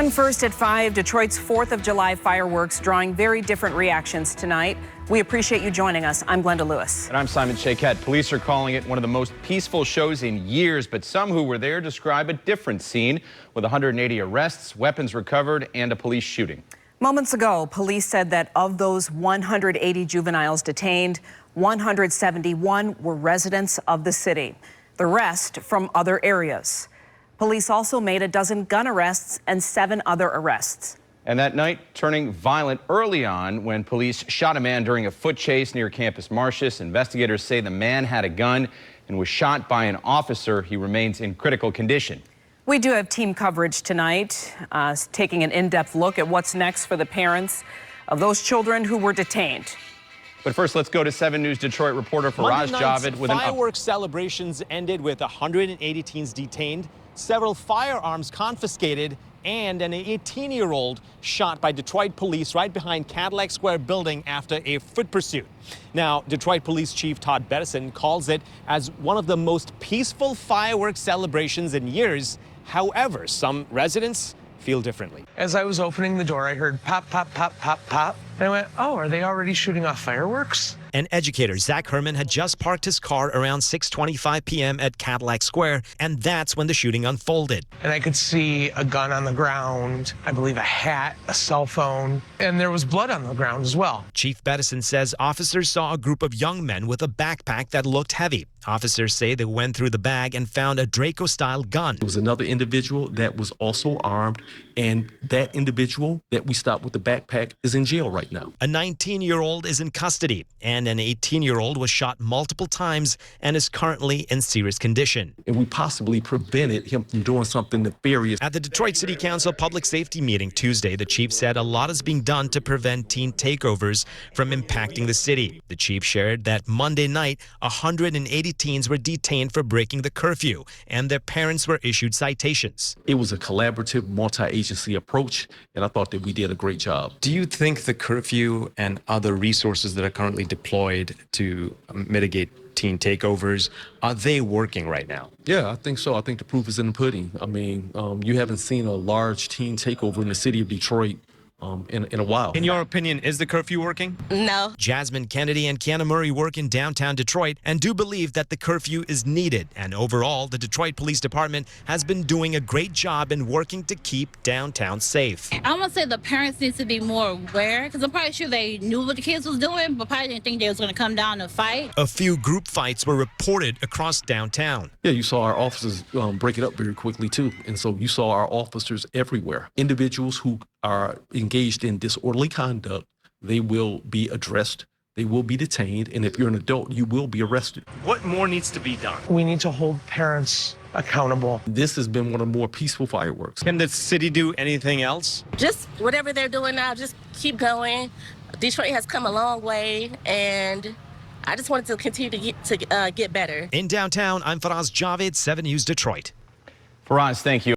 And first at 5, Detroit's 4th of July fireworks drawing very different reactions tonight. We appreciate you joining us. I'm Glenda Lewis. And I'm Simon Shaquette. Police are calling it one of the most peaceful shows in years, but some who were there describe a different scene with 180 arrests, weapons recovered, and a police shooting. Moments ago, police said that of those 180 juveniles detained, 171 were residents of the city, the rest from other areas. Police also made a dozen gun arrests and 7 other arrests. And that night turning violent early on when police shot a man during a foot chase near Campus Martius. Investigators say the man had a gun and was shot by an officer. He remains in critical condition. We do have team coverage tonight, taking an in-depth look at what's next for the parents of those children who were detained. But first, let's go to 7 News Detroit reporter Faraz Javed with fireworks celebrations ended with 180 teens detained, several firearms confiscated, and an 18-year-old shot by Detroit police right behind Cadillac Square building after a foot pursuit. Now, Detroit Police Chief Todd Bettison calls it as one of the most peaceful fireworks celebrations in years. However, some residents feel differently. As I was opening the door, I heard pop, pop, pop, pop, pop. And I went, oh, are they already shooting off fireworks? An educator, Zach Herman, had just parked his car around 6:25 p.m. at Cadillac Square, and that's when the shooting unfolded. And I could see a gun on the ground, I believe a hat, a cell phone, and there was blood on the ground as well. Chief Bettison says officers saw a group of young men with a backpack that looked heavy. Officers say they went through the bag and found a Draco-style gun. There was another individual that was also armed, and that individual that we stopped with the backpack is in jail right now. A 19-year-old is in custody, and an 18-year-old was shot multiple times and is currently in serious condition. And we possibly prevented him from doing something nefarious. At the Detroit City Council public safety meeting Tuesday, the chief said a lot is being done to prevent teen takeovers from impacting the city. The chief shared that Monday night, 180 teens were detained for breaking the curfew, and their parents were issued citations. It was a collaborative, multi-agency approach, and I thought that we did a great job. Do you think the curfew and other resources that are currently deployed to mitigate teen takeovers, are they working right now? Yeah, I think so. I think the proof is in the pudding. I mean, you haven't seen a large teen takeover in the city of Detroit in a while. In your opinion, is the curfew working? No. Jasmine Kennedy and Kiana Murray work in downtown Detroit and do believe that the curfew is needed. And overall, the Detroit Police Department has been doing a great job in working to keep downtown safe. I want to say the parents need to be more aware, because I'm probably sure they knew what the kids was doing, but probably didn't think they was going to come down and fight. A few group fights were reported across downtown. Yeah, you saw our officers break it up very quickly, too. And so you saw our officers everywhere. Individuals who are engaged in disorderly conduct, they will be addressed, they will be detained, and if you're an adult, you will be arrested. What more needs to be done? We need to hold parents accountable. This has been one of the more peaceful fireworks. Can the city do anything else? Just whatever they're doing now, just keep going. Detroit has come a long way, and I just wanted to continue to get better. In downtown, I'm Faraz Javed, 7 News Detroit. Faraz, thank you.